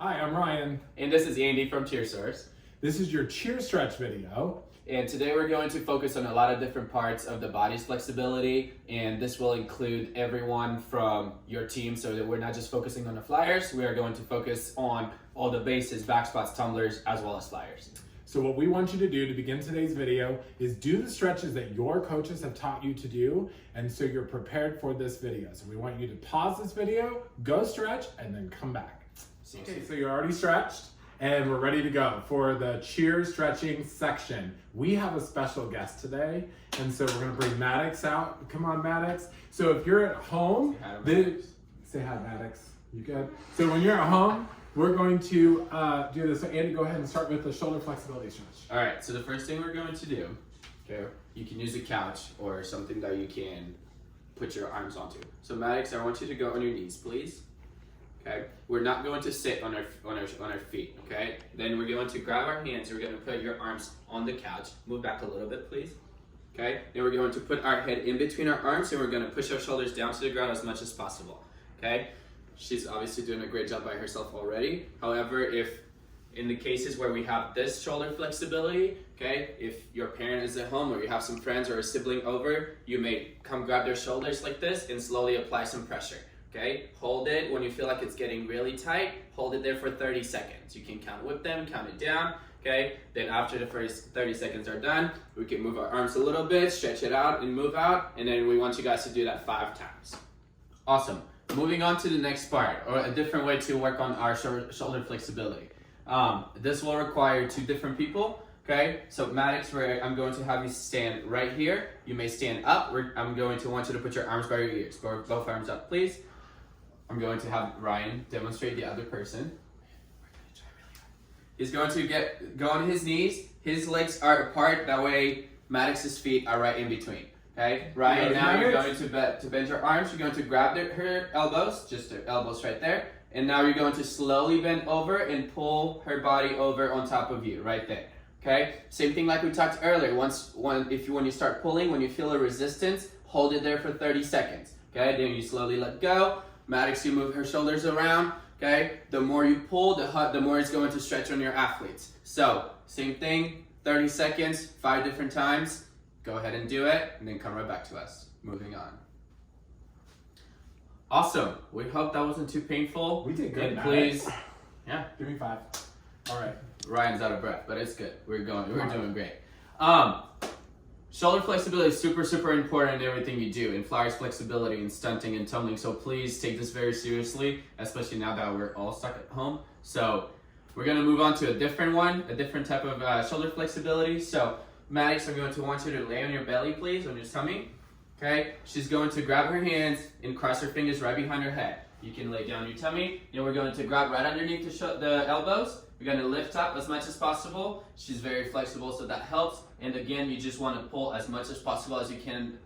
Hi, I'm Ryan. And this is Andy from CheerSource. This is your CheerStretch video. And today we're going to focus on a lot of different parts of the body's flexibility, and this will include everyone from your team, so that we're not just focusing on the flyers, we are going to focus on all the bases, back squats, tumblers, as well as flyers. So what we want you to do to begin today's video is do the stretches that your coaches have taught you to do, and so you're prepared for this video. So we want you to pause this video, go stretch, and then come back. Okay, so you're already stretched, and we're ready to go for the cheer stretching section. We have a special guest today, and so we're gonna bring Maddox out. Come on, Maddox. So if you're at home, say hi, Maddox. You good? So when you're at home, we're going to do this. So Andy, go ahead and start with the shoulder flexibility stretch. All right, so the first thing we're going to do, okay, you can use a couch or something that you can put your arms onto. So Maddox, I want you to go on your knees, please. Okay, we're not going to sit on our feet, okay? Then we're going to grab our hands, we're going to put your arms on the couch. Move back a little bit, please. Okay, then we're going to put our head in between our arms, and we're going to push our shoulders down to the ground as much as possible, okay? She's obviously doing a great job by herself already. However, if in the cases where we have this shoulder flexibility, okay, if your parent is at home or you have some friends or a sibling over, you may come grab their shoulders like this and slowly apply some pressure. Okay, hold it when you feel like it's getting really tight, hold it there for 30 seconds. You can count with them, count it down, okay? Then after the first 30 seconds are done, we can move our arms a little bit, stretch it out and move out, and then we want you guys to do that 5 times. Awesome. Moving on to the next part, or a different way to work on our shoulder flexibility. This will require 2 different people. Okay, so Maddox, I'm going to have you stand right here. You may stand up. I'm going to want you to put your arms by your ears. Both arms up, please. I'm going to have Ryan demonstrate the other person. He's going to go on his knees. His legs are apart. That way, Maddox's feet are right in between. Okay, Ryan, now you're going to bend your arms. You're going to grab her elbows, just her elbows right there. And now you're going to slowly bend over and pull her body over on top of you, right there. Okay, same thing like we talked earlier. When you start pulling, when you feel a resistance, hold it there for 30 seconds. Okay, then you slowly let go. Maddox, you move her shoulders around. Okay, the more you pull, the more it's going to stretch on your athletes. So same thing, 30 seconds, 5 different times. Go ahead and do it, and then come right back to us. Moving on. Awesome. We hope that wasn't too painful. We did good. And please, yeah, Give me 5. All right. Ryan's out of breath, but it's good. We're doing great. Shoulder flexibility is super, super important in everything you do, in flyers flexibility, in stunting and tumbling. So please take this very seriously, especially now that we're all stuck at home. So we're gonna move on to a different one, a different type of shoulder flexibility. So Maddox, I'm going to want you to lay on your belly, please, on your tummy. Okay, she's going to grab her hands and cross her fingers right behind her head. You can lay down your tummy, and we're going to grab right underneath the elbows. We're going to lift up as much as possible. She's very flexible, so that helps. And again, you just want to pull as much as possible as you can.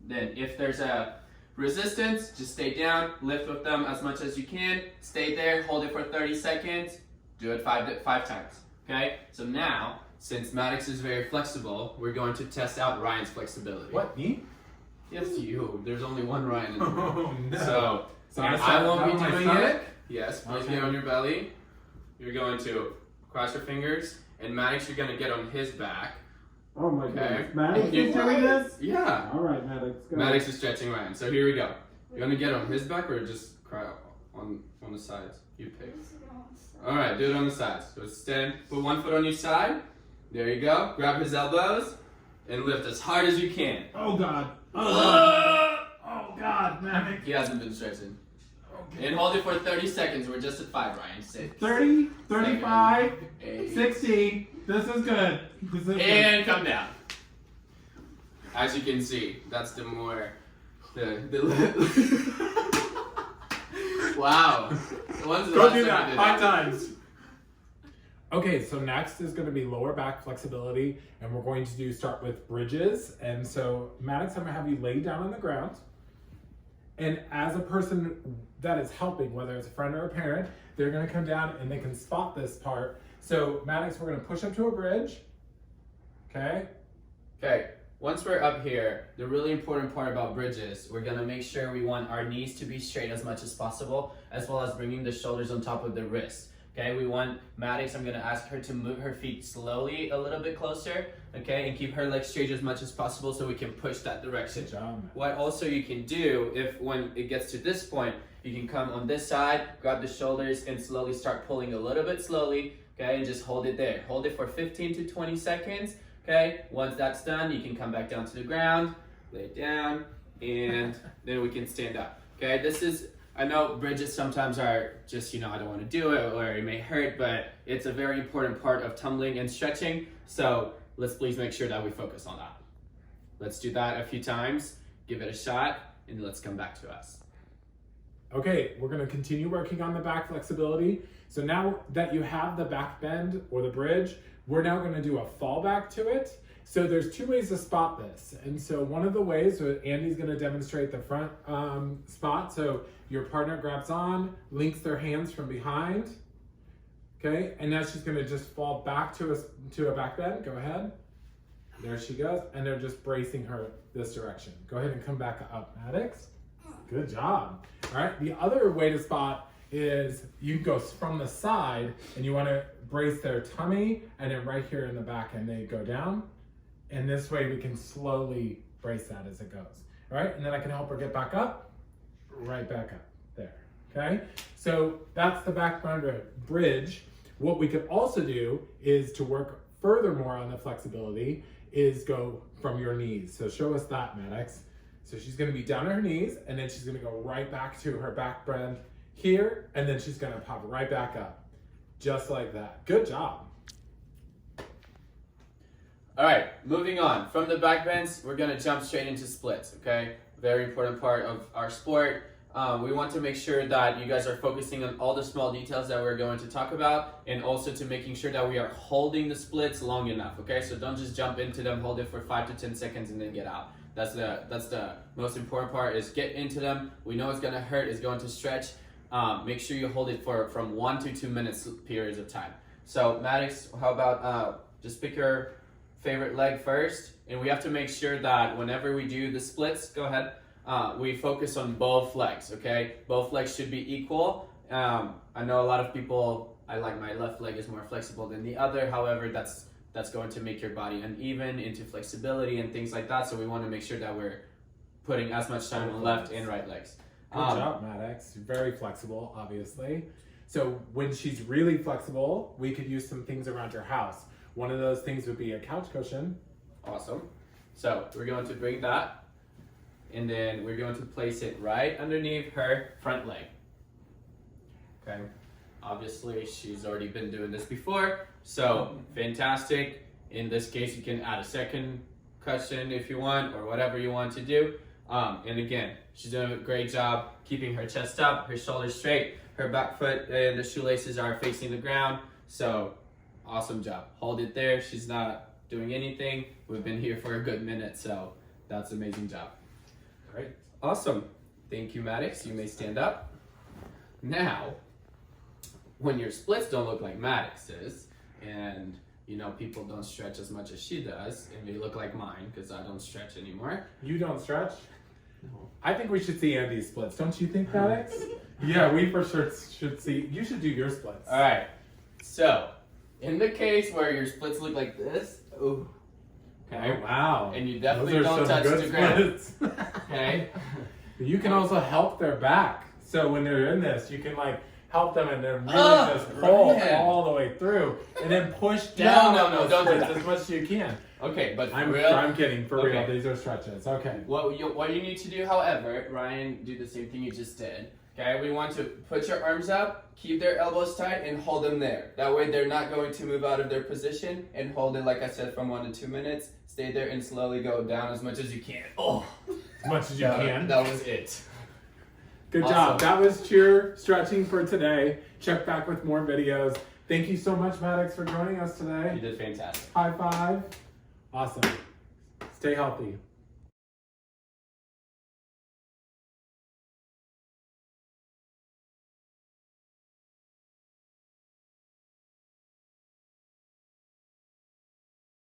Then if there's a resistance, just stay down, lift with them as much as you can. Stay there, hold it for 30 seconds. Do it 5 times, okay? So now, since Maddox is very flexible, we're going to test out Ryan's flexibility. What, me? Yes, you. There's only one Ryan in the room. Oh, no. So I won't be doing stomach? it. Yes, please Okay. be on your belly. You're going to cross your fingers, and Maddox, you're going to get on his back. Oh my Okay. goodness. Maddox is doing this? Yeah. All right, Maddox, go. Maddox is stretching Ryan. So here we go. You want to get on his back or just cry on the sides? You pick. All right, do it on the sides. So stand, put one foot on each side. There you go. Grab his elbows and lift as hard as you can. Oh God. Oh God, Maddox. He hasn't been stretching. Okay. And hold it for 30 seconds. We're just at 5, Ryan. 6. 30, 35, 8. 60. This is good. This is good. And come down. As you can see, that's the wow. When's the Go last do time that you did 5 times. Okay, so next is going to be lower back flexibility, and we're going to start with bridges. And so, Maddox, I'm going to have you lay down on the ground. And as a person that is helping, whether it's a friend or a parent, they're going to come down and they can spot this part. So, Maddox, we're going to push up to a bridge. Okay? Okay. once we're up here, the really important part about bridges, we're gonna make sure we want our knees to be straight as much as possible, as well as bringing the shoulders on top of the wrists. Okay, we want Maddox, I'm gonna ask her to move her feet slowly a little bit closer, okay, and keep her legs straight as much as possible so we can push that direction. Good job. What also you can do, if when it gets to this point, you can come on this side, grab the shoulders, and slowly start pulling a little bit slowly, okay, and just hold it there. Hold it for 15 to 20 seconds, okay? Once that's done, you can come back down to the ground, lay it down, and then we can stand up, okay? This is, I know bridges sometimes are just, I don't want to do it, or it may hurt, but it's a very important part of tumbling and stretching, so let's please make sure that we focus on that. Let's do that a few times, give it a shot, and let's come back to us. Okay, we're gonna continue working on the back flexibility. So now that you have the back bend or the bridge, we're now gonna do a fallback to it. So there's two ways to spot this. And so one of the ways, so Andy's gonna demonstrate the front spot. So your partner grabs on, links their hands from behind, okay? And now she's gonna just fall back to a back bend, go ahead. There she goes, and they're just bracing her this direction. Go ahead and come back up, Maddox. Good job. All right, the other way to spot is you go from the side and you wanna brace their tummy, and then right here in the back, and they go down. And this way we can slowly brace that as it goes. All right, and then I can help her get back up, right back up, there, okay? So that's the back bridge. What we could also do is to work furthermore on the flexibility is go from your knees. So show us that, Maddox. So she's gonna be down on her knees, and then she's gonna go right back to her back bend here, and then she's gonna pop right back up, just like that. Good job. All right, moving on. From the back bends, we're gonna jump straight into splits, okay? Very important part of our sport. We want to make sure that you guys are focusing on all the small details that we're going to talk about, and also to making sure that we are holding the splits long enough, okay? So don't just jump into them, hold it for 5 to 10 seconds and then get out. That's the most important part, is get into them. We know it's gonna hurt, it's going to stretch. Make sure you hold it for from 1 to 2 minutes periods of time. So Maddox, how about just pick your favorite leg first, and we have to make sure that whenever we do the splits, go ahead, we focus on both legs, okay? Both legs should be equal. I know a lot of people, I like my left leg is more flexible than the other, however, that's going to make your body uneven into flexibility and things like that, so we want to make sure that we're putting as much time on left and right legs. Good job, Maddox. Very flexible, obviously. So when she's really flexible, we could use some things around your house. One of those things would be a couch cushion. Awesome. So we're going to bring that, and then we're going to place it right underneath her front leg. Okay. Obviously, she's already been doing this before, so fantastic. In this case, you can add a second cushion if you want, or whatever you want to do. And again, she's doing a great job keeping her chest up, her shoulders straight, her back foot and the shoelaces are facing the ground. So awesome job. Hold it there. She's not doing anything. We've been here for a good minute, so that's an amazing job. Great. Awesome. Thank you, Maddox. You may stand up. Now, when your splits don't look like Maddox's, and people don't stretch as much as she does, and they look like mine because I don't stretch anymore. You don't stretch? No. I think we should see Andy's splits. Don't you think, Maddox? Yeah, we for sure should see. You should do your splits. All right. So, in the case where your splits look like this, ooh, okay. Oh, wow. And you definitely Those are don't some touch good the ground. splits. Okay. You can also help their back. So when they're in this, you can help them and then really just pull all the way through and then push down. No, don't do that. As much as you can. Okay, but I'm kidding. For real, Okay. these are stretches. Okay. What you need to do, however, Ryan, do the same thing you just did. Okay, we want to put your arms up, keep their elbows tight, and hold them there. That way they're not going to move out of their position, and hold it, like I said, from 1 to 2 minutes. Stay there and slowly go down as much as you can. Oh, As much as you can. That was it. Good Awesome. job. That was cheer stretching for today. Check back with more videos. Thank you so much, Maddox, for joining us today. You did fantastic. High five. Awesome. Stay healthy.